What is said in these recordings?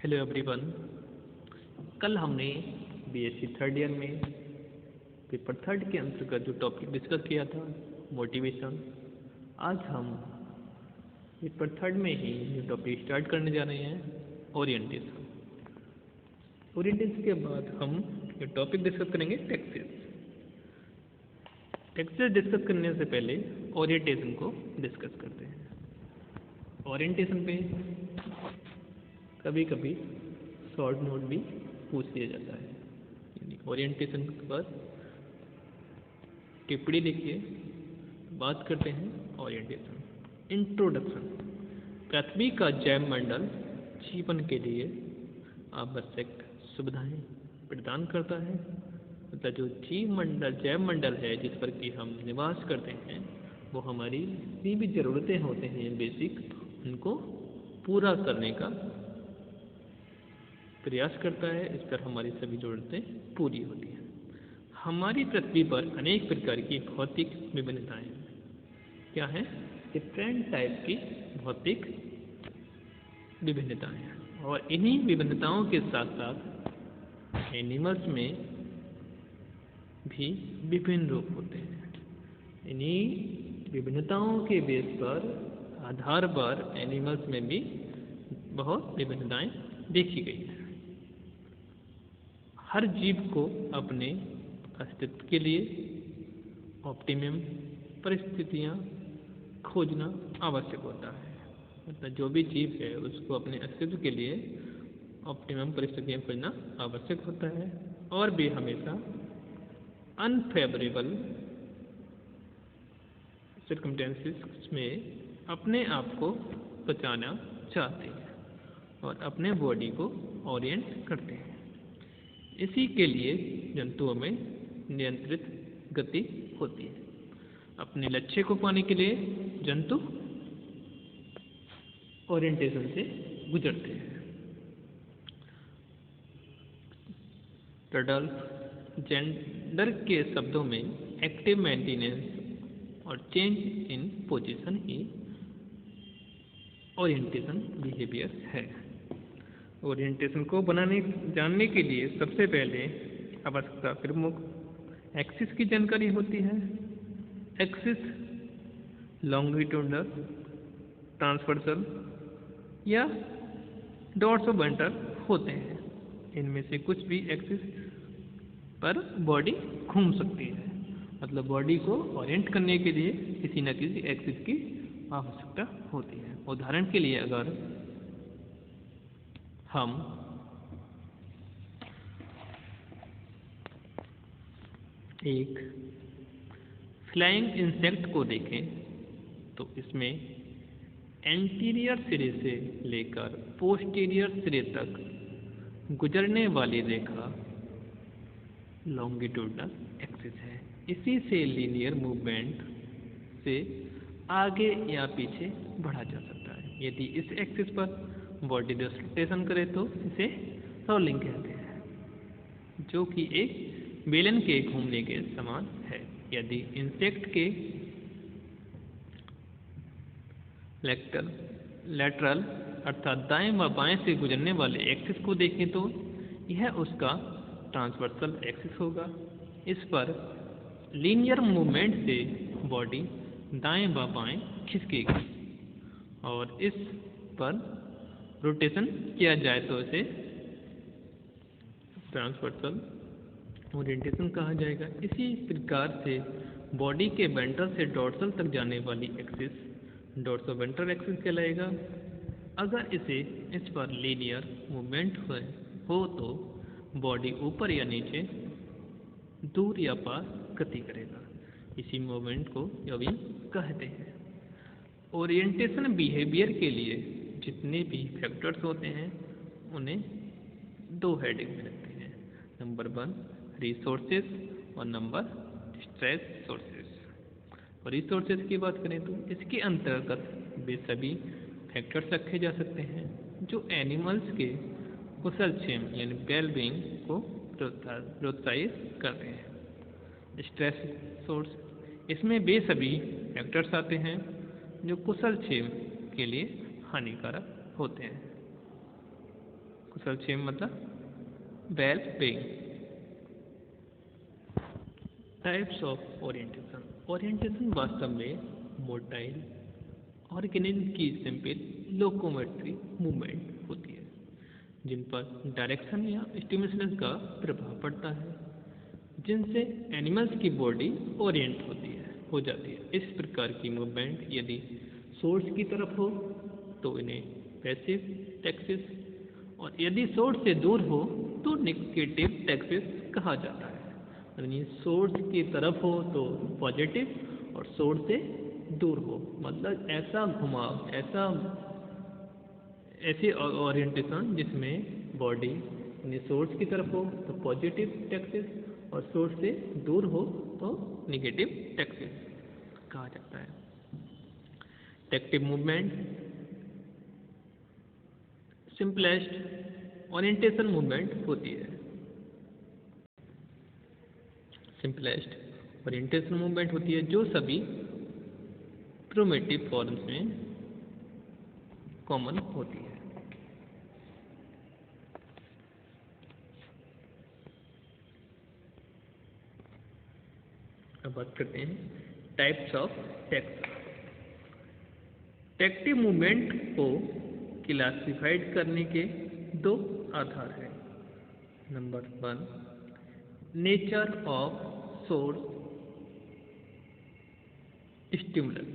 Hello everyone. कल हमने BSc third year में पेपर थर्ड के अंतर्गत जो टॉपिक डिस्कस किया था मोटिवेशन, आज हम पेपर थर्ड में ही जो टॉपिक स्टार्ट करने जा रहे हैं ओरिएंटेशन। ओरिएंटेशन के बाद हम ये टॉपिक डिस्कस करेंगे टैक्सेस। टैक्सेस डिस्कस करने से पहले ओरिएंटेशन को डिस्कस करते हैं। ओरिएंटेशन पे कभी कभी शॉर्ट नोट भी पूछ लिया जाता है, यानी ओरिएंटेशन पर टिप्पणी लिखिए। बात करते हैं ओरिएंटेशन। इंट्रोडक्शन। पृथ्वी का जैवमंडल जीवन के लिए आवश्यक सुविधाएं प्रदान करता है। मतलब जो जैवमंडल है जिस पर कि हम निवास करते हैं, वो हमारी जितनी भी ज़रूरतें होते हैं बेसिक, उनको पूरा करने का प्रयास करता है। इस पर हमारी सभी ज़रूरतें पूरी होती हैं। हमारी पृथ्वी पर अनेक प्रकार की भौतिक विभिन्नताएं हैं। क्या है? डिफरेंट टाइप की भौतिक विभिन्नताएं हैं, और इन्हीं विभिन्नताओं के साथ साथ एनिमल्स में भी विभिन्न रूप होते हैं। इन्हीं विभिन्नताओं के बेस पर आधार पर एनिमल्स में भी बहुत विभिन्नताएं देखी गई हैं। हर जीव को अपने अस्तित्व के लिए ऑप्टिमम परिस्थितियां खोजना आवश्यक होता है। मतलब जो भी जीव है उसको अपने अस्तित्व के लिए ऑप्टिमम परिस्थितियां खोजना आवश्यक होता है, और भी हमेशा अनफेवरेबल सर्कमस्टेंसेस में अपने आप को बचाना चाहते हैं और अपने बॉडी को ओरिएंट करते हैं। इसी के लिए जंतुओं में नियंत्रित गति होती है। अपने लक्ष्य को पाने के लिए जंतु ओरिएंटेशन से गुजरते हैं। रडल्फ जेंडर के शब्दों में एक्टिव मेंटेनेंस और change in position he orientation behaviour है। ओरिएंटेशन को जानने के लिए सबसे पहले आवश्यकता प्रमुख एक्सिस की जानकारी होती है। एक्सिस लॉन्गिट्यूडनल, ट्रांसवर्सल या डॉर्सोवेंट्रल होते हैं। इनमें से कुछ भी एक्सिस पर बॉडी घूम सकती है। मतलब बॉडी को ओरिएंट करने के लिए किसी न किसी एक्सिस की आवश्यकता होती है। उदाहरण के लिए अगर हम एक फ्लाइंग इंसेक्ट को देखें तो इसमें एंटीरियर सिरे से लेकर पोस्टीरियर सिरे तक गुजरने वाली रेखा लॉन्गिट्यूडनल एक्सिस है। इसी से लीनियर मूवमेंट से आगे या पीछे बढ़ा जा सकता है। यदि इस एक्सिस पर बॉडी रोटेशन करे तो इसे रोलिंग कहते हैं, जो कि एक बेलन के घूमने के समान है। यदि इंसेक्ट के लेटरल अर्थात दाएं व बाएं से गुजरने वाले एक्सिस को देखें तो यह उसका ट्रांसवर्सल एक्सिस होगा। इस पर लीनियर मूवमेंट से बॉडी दाएं व बाएं खिसकेगी, और इस पर रोटेशन किया जाए तो इसे ट्रांसवर्सल ओरिएंटेशन कहा जाएगा। इसी प्रकार से बॉडी के वेंट्रल से डॉर्सल तक जाने वाली एक्सिस डॉर्सोवेंट्रल एक्सिस कहलाएगा। अगर इस पर लीनियर मूवमेंट हो तो बॉडी ऊपर या नीचे, दूर या पास गति करेगा। इसी मूवमेंट को योविंग कहते हैं। ओरिएंटेशन बिहेवियर के लिए जितने भी फैक्टर्स होते हैं उन्हें दो हेडिंग में रखते हैं। नंबर 1 रिसोर्सेज और नंबर स्ट्रेस सोर्सेज। और रिसोर्सेज की बात करें तो इसके अंतर्गत वे सभी फैक्टर्स रखे जा सकते हैं जो एनिमल्स के कुशलक्षेम यानी वेलबींग को प्रोत्साहित करते हैं। स्ट्रेस सोर्स, इसमें वे सभी फैक्टर्स आते हैं जो कुशलक्षेम के लिए हानिकारक होते हैं। संक्षेप मतलब well being. Types of orientation. Orientation वास्तव में मोटाइल ऑर्गेनिज्म की सिंपल लोकोमोटरी मूवमेंट होती है जिन पर डायरेक्शन या स्टिमुलेशन का प्रभाव पड़ता है, जिनसे एनिमल्स की बॉडी ओरिएंट हो जाती है। इस प्रकार की मूवमेंट यदि सोर्स की तरफ हो तो इन्हें पैसिव टैक्सिस, और यदि सोर्स से दूर हो तो नेगेटिव टैक्सिस कहा जाता है। यानी सोर्स की तरफ हो तो पॉजिटिव और सोर्स से दूर हो मतलब ऐसा घुमाव, ऐसी ओरिएंटेशन जिसमें बॉडी सोर्स की तरफ हो तो पॉजिटिव टैक्सिस और सोर्स से दूर हो तो नेगेटिव टैक्सिस कहा जाता है। टैक्टिव मूवमेंट सिंपलेस्ट ओरिएंटेशन मूवमेंट होती है। सिंपलेस्ट ओरिएंटेशन मूवमेंट होती है जो सभी प्रिमिटिव फॉर्म्स में कॉमन होती है। अब बात करते हैं टाइप्स ऑफ टैक्स। टैक्टिव मूवमेंट को क्लासिफाइड करने के दो आधार हैं। Number 1, nature of source stimulus.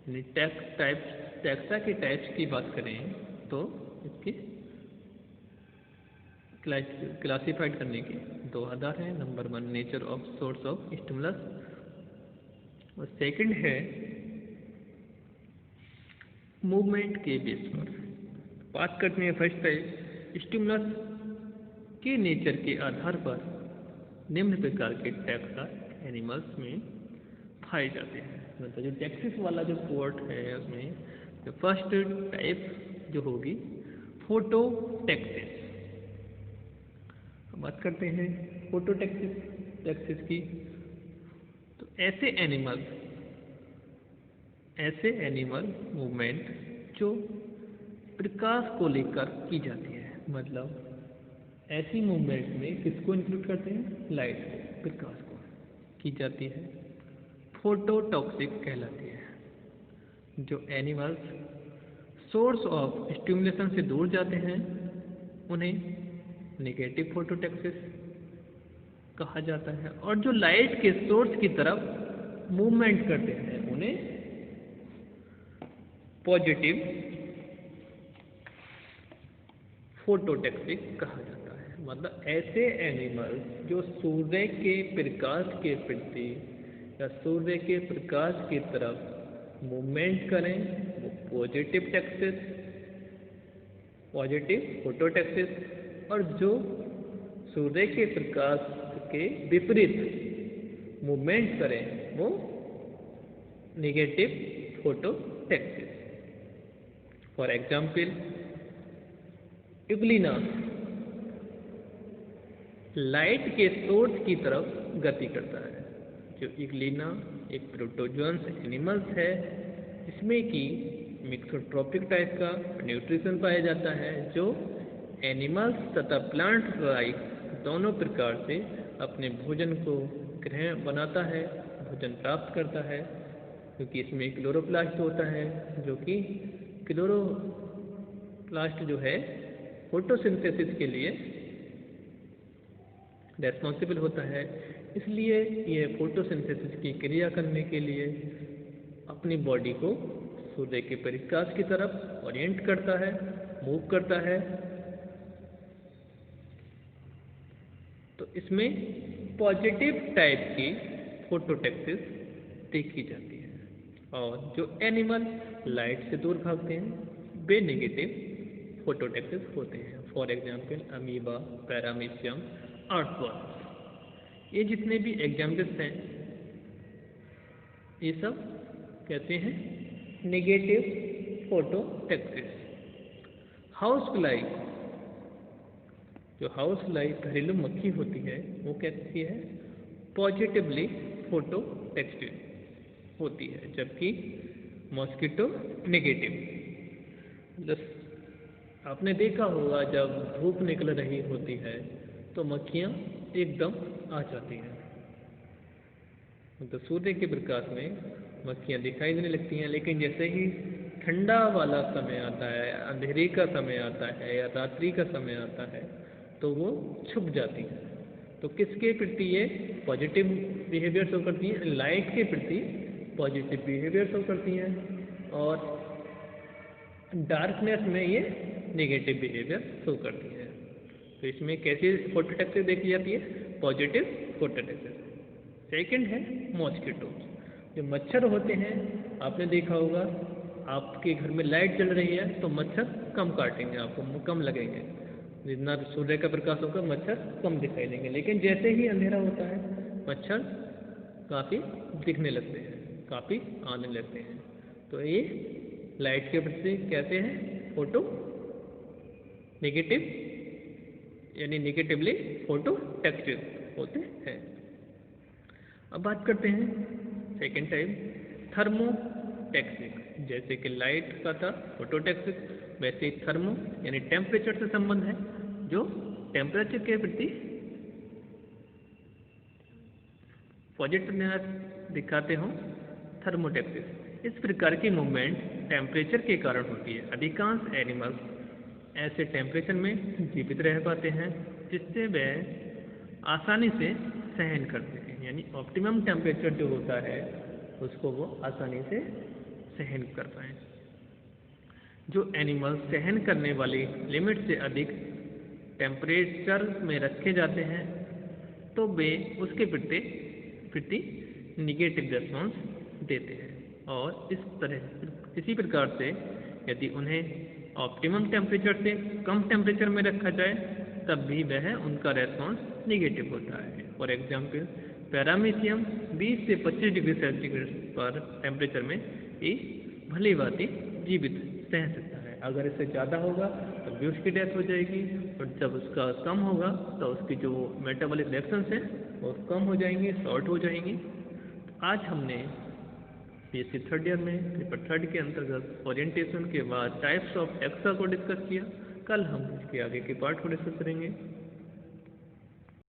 यानी टैक्सा के टाइप्स की बात करें तो इसके क्लासिफाइड करने के दो आधार हैं। Number 1, nature of source of stimulus, और सेकंड है मूवमेंट के बेस पर। बात करते हैं फर्स्ट टाइप स्टिमुलस के नेचर के आधार पर निम्न प्रकार के टैक्सा एनिमल्स में पाए जाते हैं। मतलब जो टैक्सिस वाला जो कोर्ट है उसमें जो फर्स्ट टाइप जो होगी फोटोटैक्सिस। बात करते हैं फोटोटैक्सिस की। तो ऐसे एनिमल मूवमेंट जो प्रकाश को लेकर की जाती है। मतलब ऐसी मूवमेंट में किसको इंक्लूड करते हैं? लाइट को, प्रकाश को की जाती है, फोटोटॉक्सिक कहलाती है। जो एनिमल्स सोर्स ऑफ स्टिमुलेशन से दूर जाते हैं उन्हें नेगेटिव फोटोटैक्सिस कहा जाता है, और जो लाइट के सोर्स की तरफ मूवमेंट करते हैं उन्हें पॉजिटिव फोटोटैक्सिक कहा जाता है। मतलब ऐसे एनिमल्स जो सूर्य के प्रकाश के प्रति या सूर्य के प्रकाश की तरफ मूवमेंट करें वो पॉजिटिव फोटोटैक्सिस, और जो सूर्य के प्रकाश के विपरीत मूवमेंट करें वो नेगेटिव फोटोटैक्सिस। फॉर एग्जाम्पल इग्लिना लाइट के सोर्स की तरफ गति करता है। जो इग्लिना एक प्रोटोजोअन्स एनिमल्स है जिसमें कि मिक्सोट्रॉपिक टाइप का न्यूट्रिशन पाया जाता है, जो एनिमल्स तथा प्लांट लाइफ दोनों प्रकार से अपने भोजन को ग्रहण बनाता है, भोजन प्राप्त करता है, क्योंकि इसमें क्लोरोप्लास्ट होता है जो कि क्लोरोप्लास्ट जो है फोटोसिंथेसिस के लिए रेस्पॉन्सिबल होता है। इसलिए यह फोटोसिंथेसिस की क्रिया करने के लिए अपनी बॉडी को सूर्य के प्रकाश की तरफ ओरिएंट करता है, मूव करता है। तो इसमें पॉजिटिव टाइप की फोटोटैक्सिस देखी जाती है, और जो एनिमल लाइट से दूर भागते हैं वे नेगेटिव फोटोटैक्सिस होते हैं। For example amoeba, paramecium, earthworms. ये जितने भी एग्जाम्पल्स हैं ये सब कहते हैं नेगेटिव फोटोटैक्सिस। हाउसफ्लाई, जो हाउसफ्लाई घरेलू मक्खी होती है वो कहती है पॉजिटिवली फोटोटैक्सिस होती है, जबकि मॉस्किटो नेगेटिव। आपने देखा होगा जब धूप निकल रही होती है तो मक्खियाँ एकदम आ जाती हैं। तो सूर्य के प्रकाश में मक्खियाँ दिखाई देने लगती हैं, लेकिन जैसे ही ठंडा वाला समय आता है, अंधेरे का समय आता है या रात्रि का समय आता है तो वो छुप जाती हैं। तो किसके प्रति ये पॉजिटिव बिहेवियर शो करती हैं? लाइट के प्रति पॉजिटिव बिहेवियर शो करती हैं, और डार्कनेस में ये नेगेटिव बिहेवियर शो करती है। तो इसमें कैसी फोटोटैक्सिस देखी जाती है? पॉजिटिव फोटोटैक्सिस। सेकंड है मॉस्किटोज। जो मच्छर होते हैं, आपने देखा होगा आपके घर में लाइट जल रही है तो मच्छर कम काटेंगे, आपको कम लगेंगे। जितना सूर्य का प्रकाश होगा मच्छर कम दिखाई देंगे, लेकिन जैसे ही अंधेरा होता है मच्छर काफ़ी दिखने लगते हैं, काफ़ी आने लगते हैं। तो ये लाइट के प्रति कैसे हैं? फोटो नेगेटिव, यानी नेगेटिवली फोटोटैक्सिस होते हैं। अब बात करते हैं सेकेंड टाइप थर्मोटैक्सिक। जैसे कि लाइट का था फोटोटैक्सिक, वैसे ही थर्मो यानी टेम्परेचर से संबंध है, जो टेम्परेचर के प्रति पॉजिटिवनेस दिखाते हो, थर्मोटैक्सिस। इस प्रकार की मूवमेंट टेम्परेचर के कारण होती है। अधिकांश एनिमल्स ऐसे टेम्परेचर में जीवित रह पाते हैं जिससे वह आसानी से सहन करते हैं, यानी ऑप्टिमम टेम्परेचर जो होता है उसको वो आसानी से सहन कर पाएँ। जो एनिमल सहन करने वाली लिमिट से अधिक टेम्परेचर में रखे जाते हैं तो वे उसके प्रति निगेटिव रिस्पॉन्स देते हैं, और इसी प्रकार से यदि उन्हें ऑप्टिमम टेम्परेचर से कम टेम्परेचर में रखा जाए तब भी वह उनका रेस्पॉन्स निगेटिव होता है। फॉर एग्जाम्पल पैरामीशियम 20 से 25 डिग्री सेंटीग्रेड पर टेम्परेचर में ये भली भांति जीवित सह सकता है। अगर इससे ज़्यादा होगा तो भी उसकी डेथ हो जाएगी, और जब उसका कम होगा तो उसकी जो मेटाबॉलिक रिएक्शंस हैं वो कम हो जाएंगी, शॉर्ट हो जाएंगी। तो आज हमने बीएससी थर्ड ईयर में पेपर थर्ड के अंतर्गत ओरिएंटेशन के बाद टाइप्स ऑफ टैक्सा को डिस्कस किया। कल हम इसके आगे के पार्ट को डिस्कस करेंगे।